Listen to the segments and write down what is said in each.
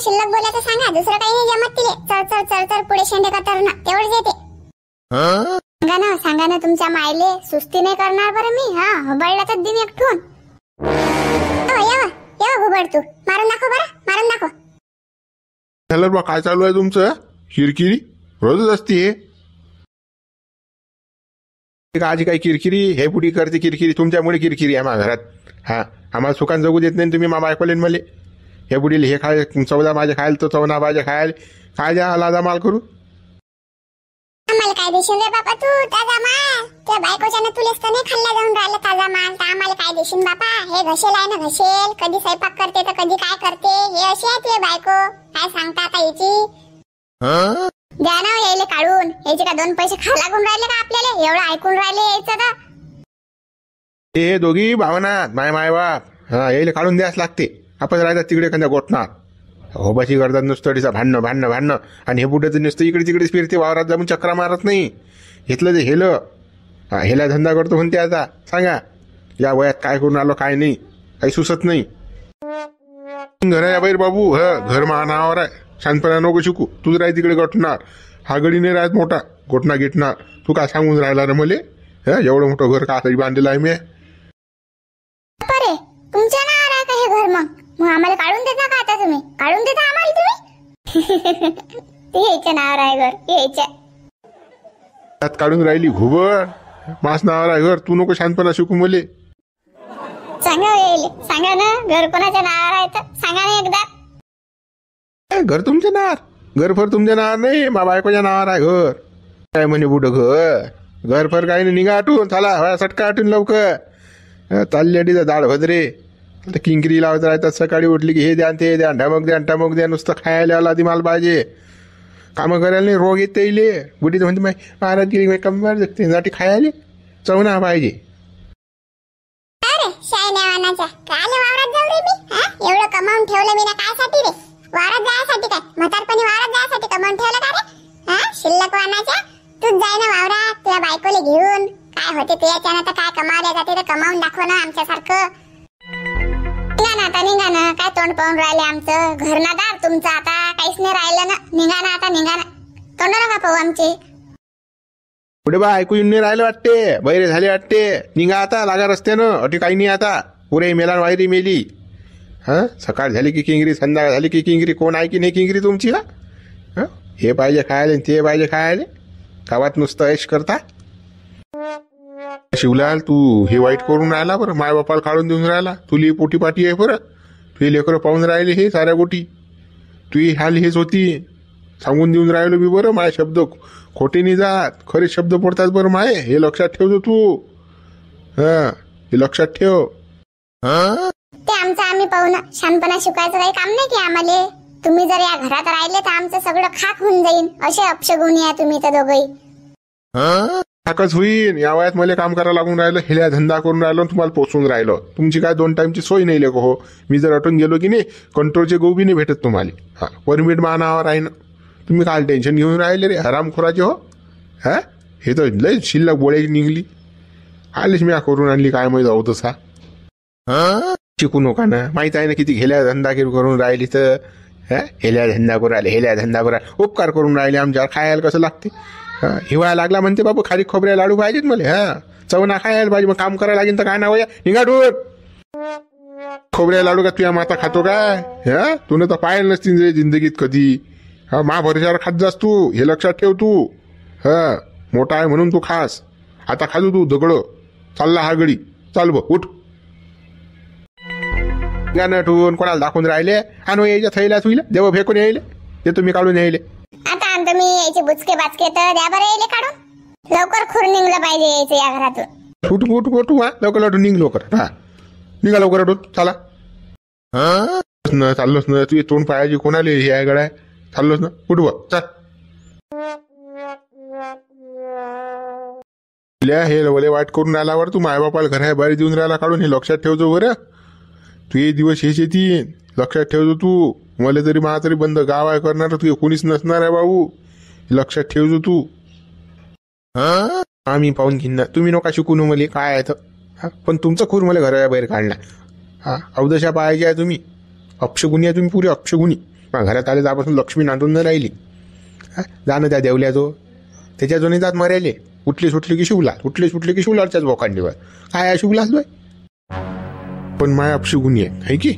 शिल्लक बोलायचं सांगा, दुसरं काही नाही जमत तिले. चल चल चल चल पुढे शेंडे कतरणं तेवढंच येते. सांगा ना तुमच्या मायले, सुस्ती नाही करणार बरं मी. हा हुबळला तर दिन एकठून. येवा हुबळ तू मारून दाखव बरं, मारून दाखव. झालं बा, काय चालू आहे तुमचं? किरकिरी रोजच असते. आजी काय किरकिरी, हे पुढी करते किरकिरी, तुमच्यामुळे किरकिरी आहे माझ्या घरात. हा आम्हाला सुखान जगू देत नाही तुम्ही. मामा ऐकवले मले हे बुडील हे खाय, चौदा माझे खायला तर चौदा भाज्या खायला, काय द्या लादा माल करू. आम्हाला काय देशील रे बापा तू ताजा माल? त्या बायकोच्यानं तुलेच तर नाही खाल्ला जाऊन राहिला ताजा माल, तर आम्हाला काय देशील बापा? हे घसेल आहे ना घसेल, कधी स्वयंपाक करते तर कधी काय करते, हे अशी आहे तुझी बायको. काय सांगता आता हिची? द्या ना यायले काढून. यायचे का दोन पैसे खा लागून राहिले का आपल्याला? एवढं ऐकून राहिले यायचं तर. हे दोघी भावनात माय बाप, हा यायला काढून द्यास लागते. आपण राहतात तिकडे एखाद्या गोठणार होबाची करतात नुसतं तिचा भांडणं आणि हे बुड्याचं नुसतं इकडे तिकडेच फिरते, वावरात जाऊन चक्रा मारत नाही. घेतलं ते हेला धंदा करतो म्हणते. आता सांगा या वयात काय करून आलो काय नाही, काही सुचत नाही. घराच्या बाहेर बाबू, घर मानावर आहे, शांतपणा नको शिकू. तूच राह तिकडे गोठणार, हा गडी नाही राहत मोठा गोठणा गिटणार. तू काय सांगून राहिला रे मले? एवढं मोठं घर का बांधलेलं आहे मी? तुमच्या नावावर आहे का हे घर? मग आम्हाला काढून देता का आता तुम्ही? काढून देता आम्हाला तुम्ही? ते यायच्या नावावर आहे घर, यायच्या त्यात काढून राहिली घुबड. मास नावावर आहे घर, तू नको शांतपणा शिकू मले. सांगा यायले, सांगा ना घर कोणाच्या नावावर आहे तर सांगा ना एकदा. घर तुमच्या नावावर, घरफर तुमच्या नावावर नाही, मा बायकोच्या नावावर आहे घर. काय म्हणे बुड घरफर काही नाही. निघा आटून, चला सटका आटून लवकर. चालली दाढ भद्रे किंकरी लावत राहतात. सकाळी उठली की हे द्या ते द्या, टमक द्या नुसतं खायला आला ती माल पाहिजे. कामं करायला नाही, रोग येते इले. बुढी म्हणते महाराज गिरी कंबर जगते साठी खायला चवना पाहिजे. अरे शायनेवानाचा काल वावरात जाऊ रे मी. एवढं कमावून ठेवलं मी ना कायसाठी रे? वावरात जायसाठी काय? म्हातारपणी वावरात जायसाठी कमावून ठेवलं का रे? शिल्लक वानाच्या तूच जाय ना वावरात तुझ्या बायकोले घेऊन. काय होते तुझ्याच्यानं तर काय कमावले जाते तर कमावून दाखव ना आमच्यासारखं. निघा ना, काय तोंड पाहून राहिले आमचं? घरनादार तुमचं आता काहीच नाही राहिलं ना. निघा ना आता, निघा ना, तोंड नका पाहू आमचे. पुढे बा ऐकू येऊन नाही राहिलं वाटते, बैरे झाले वाटते. निघा आता, लागा रस्त्यानं. अटी काही नाही आता, पुरे मेला वायरी मेली. सकाळ झाली की किंगरी, संध्याकाळ झाली की किंगरी. कोण आहे की नाही किंगरी तुमची? हे पाहिजे खायला ते पाहिजे खायला, गावात नुसतं ऐश करता. शिवलाल तू हे वाईट करून राहिला बरं, माय बापाला काढून देऊन राहिला. तुली पोटी पाटी आहे बरं, तुझी लेकरं पाहून राहिले हे साऱ्या गोटी. तुझी हाल हेच होती, सांगून देऊन राहिलो मी बरं. माय शब्द खोटे नाही जात, खरे शब्द पडतात बरं माय. हे लक्षात ठेवतो तू, हे लक्षात ठेव. ते आमचं आम्ही पाहू ना. शानपणा शिकायचं काही काम नाही की आम्हाला. तुम्ही जर या घरात राहिले तर आमचं सगळं खाक होऊन जाईल. असे अपशगुनी आहे तुम्ही तर दोघंही. खाकच होईन. या वयात मला काम करायला लागून राहिलं, हेल्या धंदा करून राहिलो, तुम्हाला पोचून राहिलो. तुमची काय 2 टाइमची सोय नाही लेको हो. मी जर अटून गेलो की नाही, कंट्रोलचे गहू बी नाही भेटत तुम्हाला. परमिट मानावर आहे ना. तुम्ही काय टेन्शन घेऊन राहिले रे हरामखोराचे हो? हे तर लय शिल्लक बोळ्याची निघली. आलीच मी करून आणली काय माहिती जाऊ तसा. शिकू नका ना, माहित आहे ना किती हेल्या धंदा करून राहिली तर. हेल्या धंदा करू राहिले, हेल्या धंदा करू राहिले, उपकार करून राहिले आमच्यावर. खायला कसं लागते? हिवाळा लागला म्हणते बाबू, खाली खोबऱ्या लाडू पाहिजेत मला. चवना खायला पाहिजे, मग काम करायला लागेल तर काय नाव निघा डोर. खोबऱ्या लाडू का तुझ्या माता खातो काय? तू तर पाहिलं नसतील रे जिंदगीत कधी. मा भरशावर खात जास तू, हे लक्षात ठेव तू. मोठा आहे म्हणून तू खास. आता खाजू तू दगड. चालला हा गडी, चाल बघ उठ. गाणं ठेवून कोणाला दाखवून राहिले? आणू यायच्या थैला तुला देव फेकून यायले, ते तुम्ही काढून यायले. आता आणतो मी यायचे बुचके बाचके तर द्या बरं यायले काढून. लवकर खूर निघलं पाहिजे यायचं या घरातून. उठ लवकर लवकर निघ लवकर. निघा लवकर अटून चला. चाललोच ना, तुझी तोंड पायाची कोणाला हे आहे गड्या? चाललोच ना, उठ बघ चल. हे वले वाट करून राहिल्यावर तू मायबापाला घरा बाहेर देऊन राहिला काढून, हे लक्षात ठेवतो बरं. तू हे दिवस हेच येतील, लक्षात ठेवतो तू. मला तरी मला तरी बंद गाव आहे करणार, तू कोणीच नसणार आहे बाबू, लक्षात ठेवतो तू. आम्ही पाहून घेणार, तुम्ही नका शिकून मला काय आहे तर. पण तुमचं खूर मला घराच्या बाहेर काढणार. अवदशा पाहायची आहे तुम्ही. अपशगुनी आहे तुम्ही, पुरे अपशगुनी. मग घरात आले त्यापासून लक्ष्मी नांदून न राहिली. जाणं त्या देवल्याजो त्याच्या जोनी जात मरायले. उठली सुटली की शिवलाल, उठली सुटली की शिवलालच्याच बोकांडीवर. काय आहे शिवलाल बाय. पण माय आपशी गुन्हे आहे की.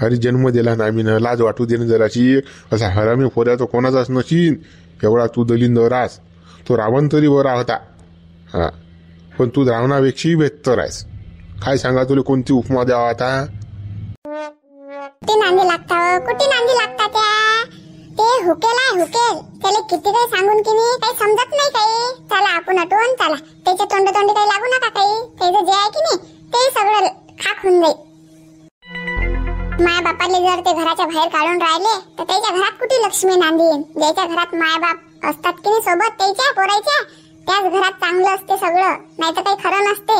अरे जन्म दिला ना मीनं, लाज वाटू दे ना जराची. असा हरामी फोऱ्या तो कोणाचाच नशीन. एवढा तू दलिंद रास. तो रावण तरी बरा होता. हा पण तू रावणापेक्षाही बेहतर आहेस. काय सांगा तुला कोणती उपमा द्यावा आता. कुठे नांदी लागता, कुठे नांदी लागता त्या. ते हुकेल आहे हुकेल. त्याला किती काही सांगून की नाही काही समजत नाही काही. चला आपण हटवून चला. त्याच्या तोंडी काही लागू नका काही. त्याचं जे आहे की नाही ते सगळं खाक होऊन जाईल. माय बापाले जर ते घराच्या बाहेर काढून राहिले तर त्याच्या घरात कुठे लक्ष्मी नांदीन. ज्याच्या घरात माय बाप असतात की नाही सोबत त्याच्या पोरायच्या, त्याच घरात चांगलं असते सगळं. नाही तर काही खरं नसते.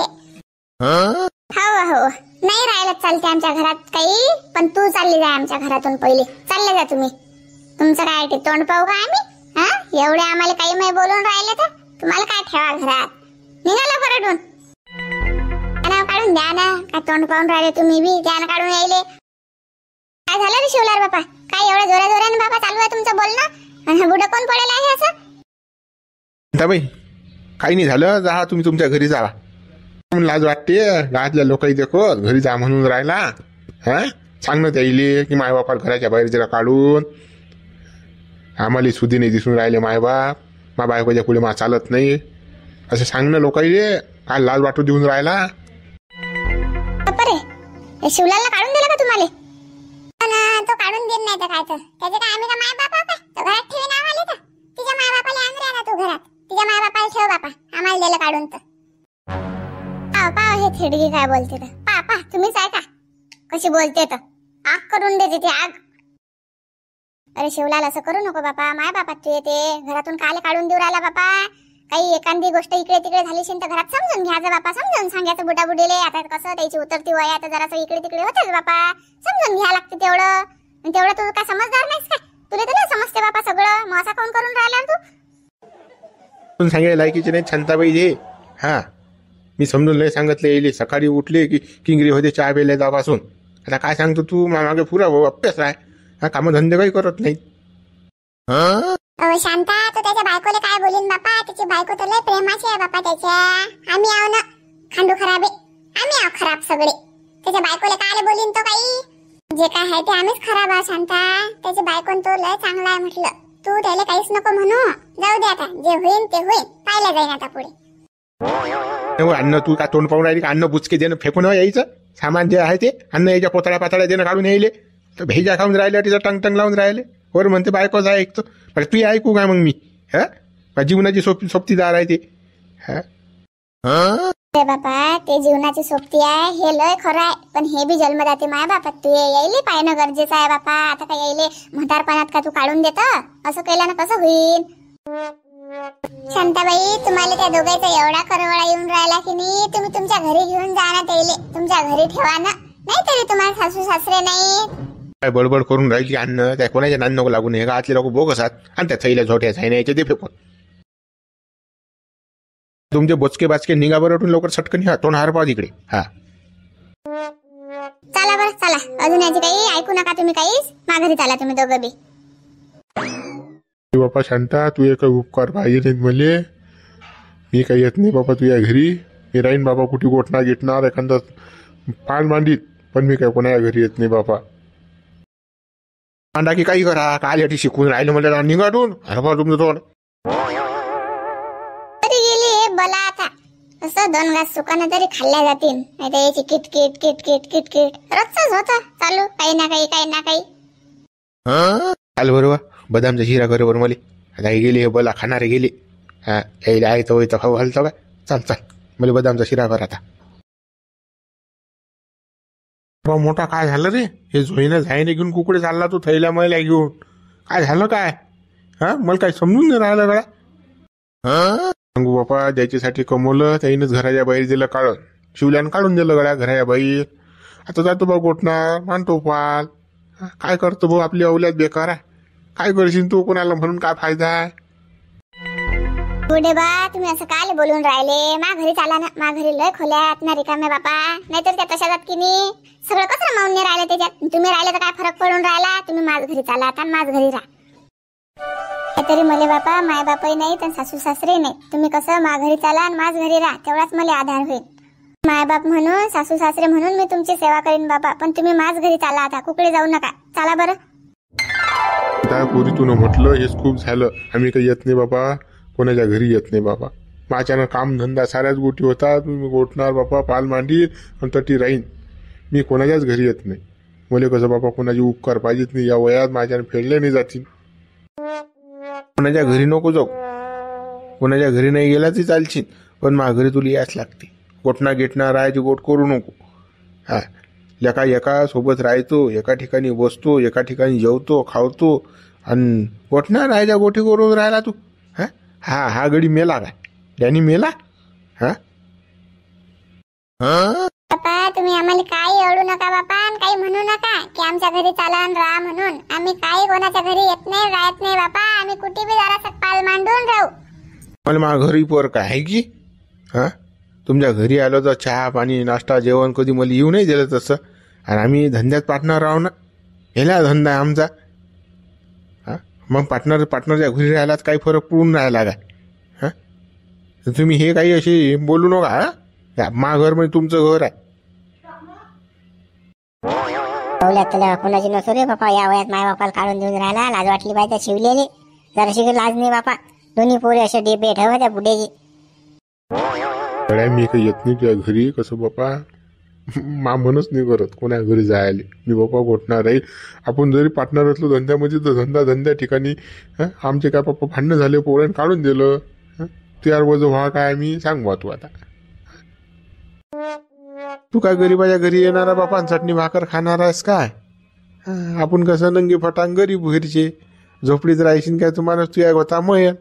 हो हो नाही राहायला चालते आमच्या घरात काही. पण तू चालली जा आमच्या घरातून पहिले. चालले जा तुम्ही. तुमचं काय ते तोंड पाहू का आम्ही. हा एवढे आम्हाला काही नाही बोलून राहिले तर तुम्हाला काय ठेवा घरात. निघाला परतून. काढून द्या ना. काय तोंड पाहून राहिले तुम्ही बी. द्या ना काढून यायले. काय झालं रे शिवलाल बापा. काय एवढं जोरा जोराने बाबा चालू आहे तुमचं बोलणं. आणि बुडं कोण पडेल आहे असं. बाई काही नाही झालं. जा तुम्ही तुमच्या घरी जावा. लाज वाटते गावातल्या लोकही देखो घरी जा म्हणून राहिला. हा सांग ना त्याईले की मायबापा घराच्या बाहेर जरा काढून. आम्हाला सुधी नाही दिसून राहिले मायबाप. मा बायकोच्या पुढे मा चालत नाही असं सांग ना लोकाईले. काय लाज वाटू देऊन राहिला. शिवलालला काढून दिला का तुम्हाला. तो काढून देत नाही तर काय तर त्याचे काय आम्ही का माय बापा काय तो घरात ठेवी नाव आले तर. तिच्या माय बापाला आण रे ना तू घरात. तिच्या माय बापाला ठेव बापा. आम्हाला दिलं काढून तर. पाव हे थेडगी काय बोलते तर. पा तुम्हीच आहे का कशी बोलते तर. आग करून देते ती आग. अरे शिवलाल असं करू नको बापा. माय बापात तू येते घरातून काले काढून देऊ राहिला बापा. काही एखादी गोष्ट इकडे तिकडे झाली असेल तर घरात समजून घ्यायचं बापा. समजून सांगायचं बुडा बुडीले. आता कसं त्याची उतरती वय आता जरासं इकडे तिकडे होतेच बापा. समजून घ्या लागते तेवढं. तेवढं तू काय समजदार नाहीस काय. तुला तर समजते बापा सगळं. मग असा कोण करून राहिला तू. सांगायला लायकीचे नाही शांताबाई जे. हा मी समजून लय सांगितलं येईल. सकाळी उठले की किंगरी होते चहा पेले जापासून. आता काय सांगतो तू मागे पुरा अभ्यास आहे. हा कामधंदे काही करत नाही. शांता तू त्याच्या बायकोला काय बोलीन बापा. त्याची बायको तर लय प्रेमाची आहे बापा त्याच्या. आम्ही आहो ना खांडू खराबे. आम्ही आहो खराब सगळे. त्याच्या बायकोला काय बोलीन तो काही. जे काय आहे ते आम्हीच खराब आहो शांता. त्याची बायकोन तो लय चांगला आहे म्हटलं. तू त्याला काहीच नको म्हणू. जाऊ दे आता जे होईल ते होईल. पाहिलं जाईन आता पुढे. अन्न तू का तोंड पाहून राहिली का. अन्न बुचके देणं फेकून यायचं. सामान जे आहे ते अन्न याच्या पोतळ्या पातळ्या देणं काढून यायले. तर भेजा खाऊन राहिले तिचं टंग टंग लावून राहिले. वर म्हणते बायकोच आहे ऐकतो. तू ऐकू काय मग मी. हा जीवनाची सोबतीदार आहे ते. बापा ते जीवनाची सोबती आहे हे लय खरं आहे. पण हे बी जन्मदाते माय बापा. तू यायले पाहणं गरजेचं आहे बापा. आता काय यायले म्हातारपणात का तू काढून देत. असं केल्यानं कसं होईल. शांताबाई तुम्हाला त्या दोघांचा एवढा करवळा येऊन राहिला की नाही. तुम्ही तुमच्या घरी घेऊन जा ना त्याले. तुमच्या घरी ठेवा ना. नाही तरी तुम्हाला सासू सासरे नाही. काय बडबड करून राहिली. अन्न त्या कोणाच्या नान नको लागून. हे गावातले लोक बोगसात आणि त्या थैल्या झोट्या यायचे ते फेकून. तुमचे बोचके बाचके निघा बरं लवकर सटकन. ह्या तोंड हार पाव इकडे. हा चला बरं चला. अजून याची काही ऐकू नका तुम्ही काहीच. माघारी चला तुम्ही दोघं बी. बापा शांता तू एक उपकार पाहिजे नाहीत मले. मी काही येत नाही बाबा तुझ्या घरी. मी राहीन बाबा कुठे गोठणार गिटणार एखादा पान मांडीत. पण मी काय कोणाच्या घरी येत नाही बापा. मांडा की काही करा. काल शिकून राहिलं मला निघाडून. अरे बा तुमचं तोंड तरी गेली बला आता. असं दोन घास सुकानं तरी खाल्ल्या जातील. नाही तर याची किटकिट किटकिट किटकिट रोजच होतं चालू. काही ना काही काही ना काही. चाल बरोबर बदामचा शिरा बरोबर मला. आता गेली हे बला खाणारे गेले. हा यायला आहे तर खाऊ घालतो का. चाल चाल मला बदामचा शिरा कर आता. मोठा काय झालं रे. हे झोईनं झायने घेऊन कुकडे चालला तू थैल्या मैल्या घेऊन. काय झालं काय. हा मला काय समजून नाही राहिलं गळा. सांगू बापा ज्याच्यासाठी कमवलं त्याईनच घराच्या बाहेर दिलं काढून. शिवल्यानं काढून दिलं गळ्या घराच्या बाहेर. आता जातो बा गोठणार मानतो पाल. काय करतो भाऊ आपली अवल्यात बेकार आहे. काय करशील तू कोणाला म्हणून काय फायदा आहे. पुढे बा तुम्ही असं काय बोलून राहिले? मा घरी चाला ना, मा घरी लय खोल्यात ना रिकाम्या बापा, नाहीतर त्या तशा जात की नाही सगळं कसं माऊन नाही राहिले त्याच्यात. तुम्ही राहिले तर काय फरक पडून राहिला? तुम्ही माझ घरी चाला आता, माझ घरी राहा. तरी मले बापा माय बापही नाही तर सासू सासरे नाही. तुम्ही कसं मा घरी चाला आणि माझ घरी राहा, तेवढाच मला आधार होईल. माय बाप म्हणून सासू सासरे म्हणून मी तुमची सेवा करीन बापा, पण तुम्ही माझ घरी चाला आता, कुकडे जाऊ नका. चला बरं. त्या पोरी तू म्हटलं हेच खूप झालं. आम्ही काही येत नाही बाबा, कोणाच्या घरी येत नाही बाबा. माझ्यानं काम धंदा साऱ्याच गोटी होतात. मी गोठणार बापा, पाल मांडीन आणि तटी राहीन. मी कोणाच्याच घरी येत नाही. मला कसं बापा कोणाचे उपकार पाहिजेत नाही. या वयात माझ्यानं फेडले नाही जातील. कोणाच्या घरी नको जाऊ. कोणाच्या घरी नाही गेला तरी चालशील, पण माझ्या घरी तुला याच लागते. गोठना गिटना राहायची गोट करू नको. हा, एका सोबत राहतो, एका ठिकाणी बसतो, एका ठिकाणी जेवतो खावतो, आणि गोठना राहायच्या गोठी करून राहिला तू. हा गडी मेला काय? त्यानी मेला. बापा तुम्ही आम्हाला काही अडू नका बापा, आणि काही म्हणू नका की आमच्या घरी चाला आणि राहा म्हणून. आम्ही काही कोणाच्या घरी येत नाही, राहत नाही बापा. आम्ही कुठे बी जरा पाल मांडून राहू. मला माझ्या घरी पोर काय आहे की? तुमच्या घरी आलो तर चहा पाणी नाश्ता जेवण कधी मला येऊ नाही दिलं तसं. आणि आम्ही धंद्यात पार्टनर राहू ना, हेला धंदा आहे आमचा. मग पार्टनरच्या घरी राहिलात काही फरक पडून राहिला काय? तुम्ही हे काही असे बोलू नका. मा घर म्हणजे तुमचं घर आहे. कोणाची नसो रे बापा, या वयात माय बापाला काढून देऊन राहिला. लाज वाटली पाहिजे शिवलेली, जरा लाज नाही बापा. दोन्ही पोरे असे डेबे ठेवा त्या बुड्याची. मी काही येत नाही तुझ्या घरी. कसं बापा मा म्हणच नाही करत कोणा घरी जायला. मी बापा गोठणार राहील. आपण जरी पार्टनर असलो धंद्यामध्ये तर धंद्या ठिकाणी आमचे काय बाप्पा भांडणं झाले, पोरांनी काढून दिलं. त्यावर वजं व्हा काय मी सांग तू आता. तू काय गरीबाच्या घरी येणारा बापा चटणी भाकर खाणार आहेस काय? आपण कसं नंगी फटांग गरीब घरचे झोपडीत राहायशील काय? तुम्हाला तू होता मैल.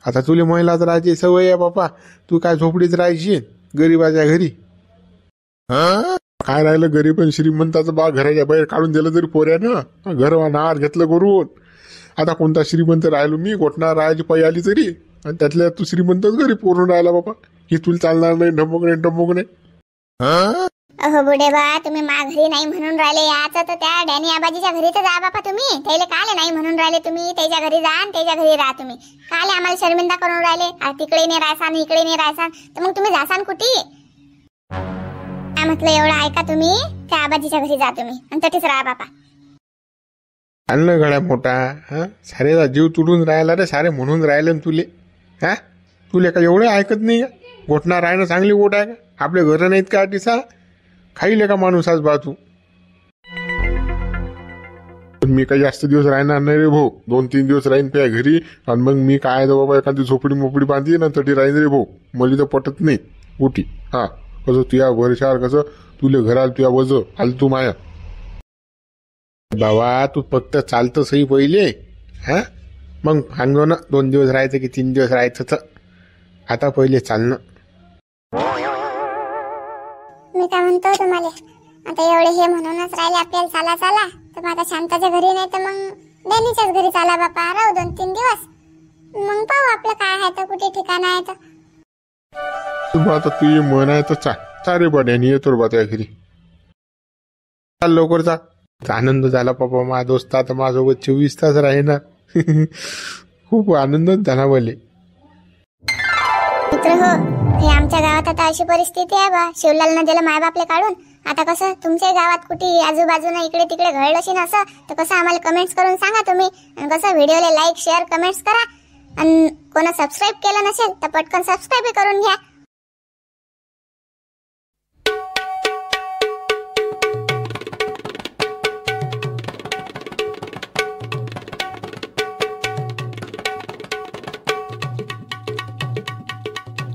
आता तुला महिलाच राहायची सवय आहे बापा. तू काय झोपडीत राहायची गरीबाच्या घरी? काय राहिलं गरीब आणि श्रीमंताचं बा घराच्या बाहेर काढून दिलं तरी पोऱ्यानं घरवा नार घेतलं करून. आता कोणता श्रीमंत राहिलो मी? गोठणार राहायची पायी आली तरी, आणि त्यातल्या तू श्रीमंतच घरी पोरून राहिला बापा. हे तुला चालणार नाही. ढमकणे. अहो बुडे बा, तुम्ही मा घरी नाही म्हणून राहिले याचं तर त्या डॅनी आबाजीच्या घरी तर जा बापा. तुम्ही त्याला काले नाही म्हणून राहिले? तुम्ही त्याच्या घरी जा आणि त्याच्या घरी राहा. तुम्ही काले आम्हाला शर्मिंदा करून राहिले? तिकडे नाही राहसान, इकडे नाही राहसान, तर मग तुम्ही जासान कुठे? काय म्हटलं एवढं ऐका, तुम्ही त्या आबाजीच्या घरी जा तुम्ही आणि तटीच राहा बापा. आणलं गड्या मोठा. सारे जीव तुडून राहिला रे, सारे म्हणून राहिले तुले. तुले का एवढं ऐकत नाही? गोठणार राहणं चांगली गोट आहे का? आपले घर नाहीत का टिसा? खाईले का माणूस आज बा तू? मी काही जास्त दिवस राहणार नाही रे भाऊ. 2-3 दिवस राहीन त्या घरी, आणि मग मी काय बाबा एखादी झोपडी मोपडी बांधली ना तरी राहीन रे भाऊ. मला तर पटत नाही गोटी. कसं तुया वर्षावर कसं तुले घराल तुया वज आलतू माया. बाबा तू फक्त चालतं सही पहिले. मग सांगो ना 2 दिवस राहायचं की 3 दिवस राहायचं तर. आता पहिले चालणं. मी काय म्हणतो तुम्हाला, आता एवढे हे म्हणूनच राहिले आपल्याला चाला चाला, तर मग आता शांताच्या घरी नाही तर मग डॅनीच्याच घरी चाला बापा. राहू 2-3 दिवस, मग पाहू आपलं काय आहे तर कुठे ठिकाण आहे तर. आता तू ये मन आहे तर चारे बा डॅनी येतो बा त्या घरी. चाल लवकर चा. आनंद झाला बाबा. माझा दोस्त आता माझ्यासोबत 24 तास राहीना. खूप आनंदच झाला मला. मित्र हो, हे आमच्या गावात आता अशी परिस्थिती आहे बा. शिवलालनं दिलं मायबापले काढून. आता कसं तुमच्या गावात कुठे आजूबाजूला इकडे तिकडे घडलं असेल असं तर कसं आम्हाला कमेंट्स करून सांगा तुम्ही. आणि कसं व्हिडिओला लाईक शेअर कमेंट्स करा. आणि कोणा सबस्क्राईब केलं नसेल तर पटकन सबस्क्राईब करून घ्या.